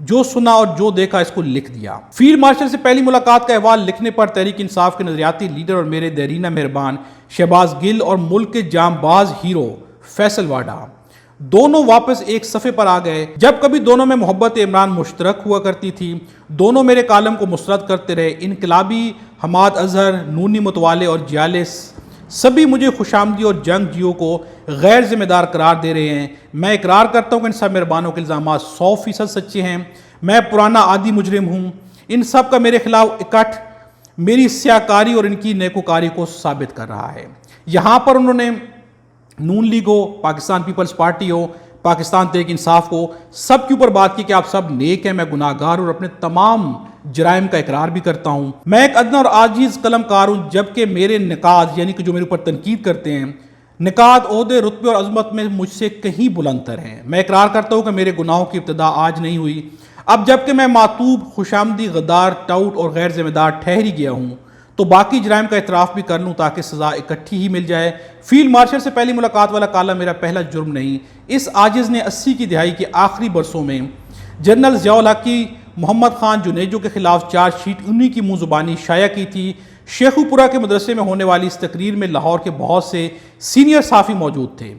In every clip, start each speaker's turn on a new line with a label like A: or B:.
A: جو سنا اور جو دیکھا اس کو لکھ دیا۔ فیلڈ مارشل سے پہلی ملاقات کا احوال لکھنے پر تحریک انصاف کے نظریاتی لیڈر اور میرے دیرینہ مہربان شہباز گل اور ملک کے جام باز ہیرو فیصل واڈا دونوں واپس ایک صفحے پر آ گئے۔ جب کبھی دونوں میں محبت عمران مشترک ہوا کرتی تھی، دونوں میرے کالم کو مسترد کرتے رہے۔ انقلابی حماد اظہر، نونی متوالے اور جیالس سبھی مجھے خوش آمدی اور جنگ جیو کو غیر ذمہ دار قرار دے رہے ہیں۔ میں اقرار کرتا ہوں کہ ان سب مہربانوں کے الزامات 100% سچے ہیں۔ میں پرانا عادی مجرم ہوں۔ ان سب کا میرے خلاف اکٹھ میری سیاکاری اور ان کی نیکوکاری کو ثابت کر رہا ہے۔ یہاں پر انہوں نے نون لیگ ہو، پاکستان پیپلز پارٹی ہو، پاکستان تحریک انصاف ہو، سب کے اوپر بات کی کہ آپ سب نیک ہیں، میں گناہ گار اور اپنے تمام جرائم کا اقرار بھی کرتا ہوں۔ میں ایک ادنا اور عاجز قلم کار ہوں، جبکہ میرے نقاد یعنی کہ جو میرے اوپر تنقید کرتے ہیں، نقاد عہدے، رتبے اور عظمت میں مجھ سے کہیں بلند تر ہیں۔ میں اقرار کرتا ہوں کہ میرے گناہوں کی ابتدا آج نہیں ہوئی۔ اب جبکہ میں معتوب، خوش آمدی، غدار، ٹاؤٹ اور غیر ذمہ دار ٹھہر ہی گیا ہوں، تو باقی جرائم کا اعتراف بھی کر لوں تاکہ سزا اکٹھی ہی مل جائے۔ فیلڈ مارشل سے پہلی ملاقات والا کالم میرا پہلا جرم نہیں۔ اس عاجز نے 80 کی دہائی کے آخری برسوں میں جنرل ضیاء الحق کی محمد خان جنیجو کے خلاف چارج شیٹ انہی کی منہ زبانی شائع کی تھی۔ شیخو پورہ کے مدرسے میں ہونے والی اس تقریر میں لاہور کے بہت سے سینئر صحافی موجود تھے۔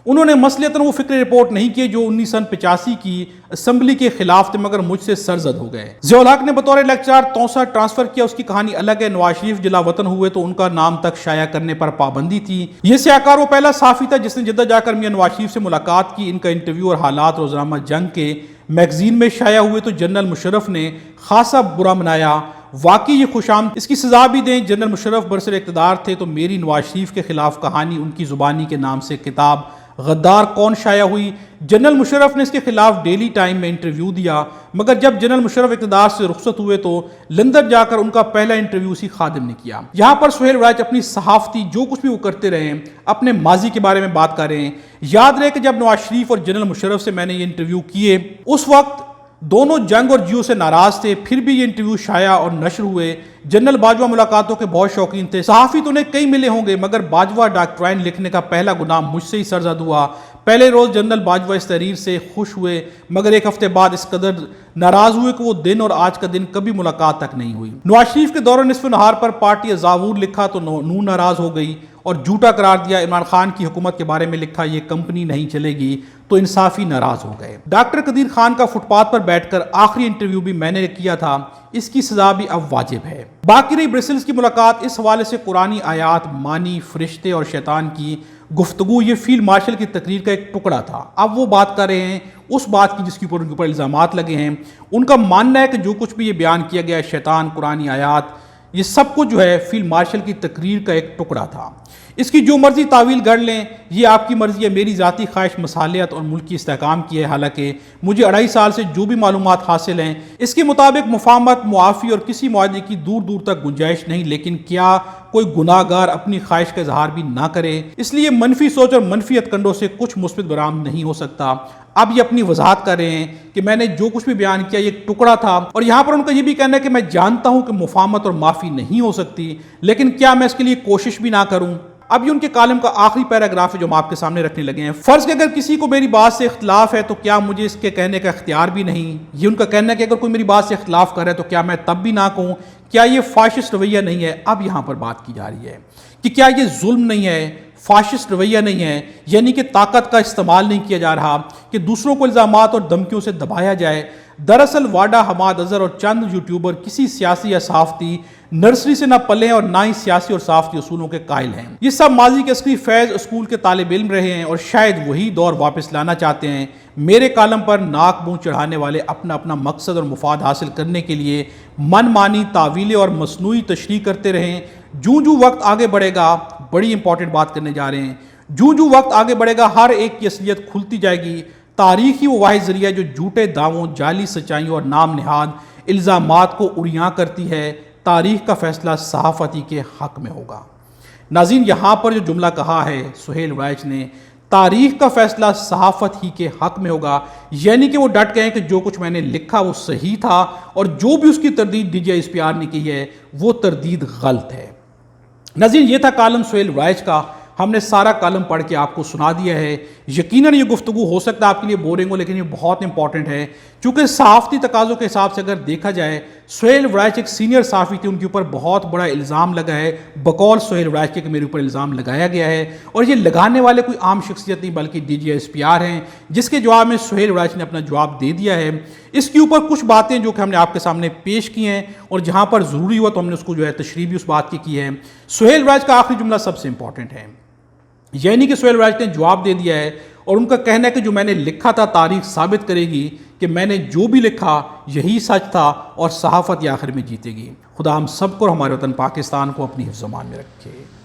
A: انہوں نے مصلحتاً وہ فکر رپورٹ نہیں کیے جو 1985 کی اسمبلی کے خلاف تھے، مگر مجھ سے سرزد ہو گئے۔ ضیاء الحق نے بطور لیکچرار توسہ ٹرانسفر کیا، اس کی کہانی الگ ہے۔ نواز شریف جلا وطن ہوئے تو ان کا نام تک شائع کرنے پر پابندی تھی۔ یہ سیاکار وہ پہلا صحافی تھا جس نے جدہ جا کر میاں نواز شریف سے ملاقات کی۔ ان کا انٹرویو اور حالات روزنامہ جنگ کے میگزین میں شائع ہوئے تو جنرل مشرف نے خاصا برا منایا۔ واقعی یہ خوش آمد، اس کی سزا بھی دیں۔ جنرل مشرف برسر اقتدار تھے تو میری نواز شریف کے خلاف کہانی ان کی زبانی کے نام سے کتاب غدار کون شائع ہوئی۔ جنرل مشرف نے اس کے خلاف ڈیلی ٹائم میں انٹرویو دیا، مگر جب جنرل مشرف اقتدار سے رخصت ہوئے تو لندن جا کر ان کا پہلا انٹرویو اسی خادم نے کیا۔ یہاں پر سہیل ورائچ اپنی صحافتی جو کچھ بھی وہ کرتے رہے ہیں، اپنے ماضی کے بارے میں بات کر رہے ہیں۔ یاد رہے کہ جب نواز شریف اور جنرل مشرف سے میں نے یہ انٹرویو کیے، اس وقت دونوں جنگ اور جیو سے ناراض تھے، پھر بھی یہ انٹرویو شائع اور نشر ہوئے۔ جنرل باجوہ ملاقاتوں کے بہت شوقین تھے۔ صحافی تو انہیں کئی ملے ہوں گے، مگر باجوہ ڈاکٹرائن لکھنے کا پہلا گناہ مجھ سے ہی سرزد ہوا۔ پہلے روز جنرل باجوہ اس تحریر سے خوش ہوئے، مگر ایک ہفتے بعد اس قدر ناراض ہوئے کہ وہ دن اور آج کا دن کبھی ملاقات تک نہیں ہوئی۔ نواز شریف کے دور نصف نہار پر پارٹی زاور لکھا تو نون ناراض ہو گئی اور جھوٹا قرار دیا۔ عمران خان کی حکومت کے بارے میں لکھا یہ کمپنی نہیں چلے گی تو انصافی ناراض ہو گئے۔ ڈاکٹر قدیر خان کا فٹ پاتھ پر بیٹھ کر آخری انٹرویو بھی میں نے کیا تھا، اس کی سزا بھی اب واجب ہے۔ باقی رہی برسلز کی ملاقات، اس حوالے سے قرآنی آیات، معنی، فرشتے اور شیطان کی گفتگو، یہ فیلڈ مارشل کی تقریر کا ایک ٹکڑا تھا۔ اب وہ بات کر رہے ہیں اس بات کی جس کے اوپر ان کے اوپر الزامات لگے ہیں۔ ان کا ماننا ہے کہ جو کچھ بھی یہ بیان کیا گیا ہے، شیطان، قرآنی آیات، یہ سب کچھ جو ہے فیلڈ مارشل کی تقریر کا ایک ٹکڑا تھا۔ اس کی جو مرضی تعویل گڑھ لیں، یہ آپ کی مرضی ہے۔ میری ذاتی خواہش مصالحت اور ملکی استحکام کی ہے، حالانکہ مجھے 2.5 سال سے جو بھی معلومات حاصل ہیں اس کے مطابق مفاہمت، معافی اور کسی معاہدے کی دور دور تک گنجائش نہیں۔ لیکن کیا کوئی گناہ گار اپنی خواہش کا اظہار بھی نہ کرے؟ اس لیے منفی سوچ اور منفی ہتھکنڈوں سے کچھ مثبت برآمد نہیں ہو سکتا۔ اب یہ اپنی وضاحت کر رہے ہیں کہ میں نے جو کچھ بھی بیان کیا یہ ایک ٹکڑا تھا، اور یہاں پر ان کا یہ بھی کہنا ہے کہ میں جانتا ہوں کہ مفاہمت اور معافی نہیں ہو سکتی، لیکن کیا میں اس کے لیے کوشش بھی نہ کروں؟ اب یہ ان کے کالم کا آخری پیراگراف ہے جو ہم آپ کے سامنے رکھنے لگے ہیں۔ فرض کہ اگر کسی کو میری بات سے اختلاف ہے تو کیا مجھے اس کے کہنے کا اختیار بھی نہیں؟ یہ ان کا کہنا ہے کہ اگر کوئی میری بات سے اختلاف کر رہا ہے تو کیا میں تب بھی نہ کہوں؟ کیا یہ فاشسٹ رویہ نہیں ہے؟ اب یہاں پر بات کی جا رہی ہے کہ کیا یہ ظلم نہیں ہے، فاشسٹ رویہ نہیں ہے، یعنی کہ طاقت کا استعمال نہیں کیا جا رہا کہ دوسروں کو الزامات اور دھمکیوں سے دبایا جائے؟ دراصل واڈا، حماد اظہر اور چند یوٹیوبر کسی سیاسی یا صحافتی نرسری سے نہ پلے ہیں اور نہ ہی سیاسی اور صحافتی اصولوں کے قائل ہیں۔ یہ سب ماضی کے عسکری فیض اسکول کے طالب علم رہے ہیں اور شاید وہی دور واپس لانا چاہتے ہیں۔ میرے کالم پر ناک منہ چڑھانے والے اپنا اپنا مقصد اور مفاد حاصل کرنے کے لیے من مانی تعویلیں اور مصنوعی تشریح کرتے رہیں۔ جوں وقت آگے بڑھے گا، بڑی امپورٹنٹ بات کرنے جا رہے ہیں، جوں وقت آگے بڑھے گا ہر ایک کی اصلیت کھلتی جائے گی۔ تاریخ ہی وہ واحد ذریعہ جو جھوٹے دعووں، جعلی سچائیوں اور نام نہاد الزامات کو عریاں کرتی ہے۔ تاریخ کا فیصلہ صحافتی کے حق میں ہوگا۔ ناظرین، یہاں پر جو جملہ کہا ہے سہیل ورائچ نے، تاریخ کا فیصلہ صحافت ہی کے حق میں ہوگا، یعنی کہ وہ ڈٹ گئے کہ جو کچھ میں نے لکھا وہ صحیح تھا اور جو بھی اس کی تردید D G I S P R نے کی ہے وہ تردید غلط ہے۔ ناظرین، یہ تھا کالم سہیل ورائچ کا۔ ہم نے سارا کالم پڑھ کے آپ کو سنا دیا ہے۔ یقیناً یہ گفتگو ہو سکتا ہے آپ کے لیے بورنگ ہو، لیکن یہ بہت امپورٹنٹ ہے، چونکہ صحافتی تقاضوں کے حساب سے اگر دیکھا جائے، سہیل وڑائچ ایک سینئر صحافی تھے، ان کے اوپر بہت بڑا الزام لگا ہے، بقول سہیل وڑائچ کے کہ میرے اوپر الزام لگایا گیا ہے، اور یہ لگانے والے کوئی عام شخصیت نہیں بلکہ D G S P R ہیں، جس کے جواب میں سہیل وڑائچ نے اپنا جواب دے دیا ہے۔ اس کے اوپر کچھ باتیں جو کہ ہم نے آپ کے سامنے پیش کی ہیں، اور جہاں پر ضروری ہوا تو ہم نے اس کو جو ہے تشریح بھی اس بات کی ہے۔ سہیل وڑائچ کا آخری جملہ سب سے امپورٹنٹ ہے، یعنی کہ سہیل وڑائچ نے جواب دے دیا ہے، اور ان کا کہنا ہے کہ جو میں نے لکھا تھا تاریخ ثابت کرے گی کہ میں نے جو بھی لکھا یہی سچ تھا، اور صحافت یہ آخر میں جیتے گی۔ خدا ہم سب کو اور ہمارے وطن پاکستان کو اپنی حفظ و امان میں رکھے۔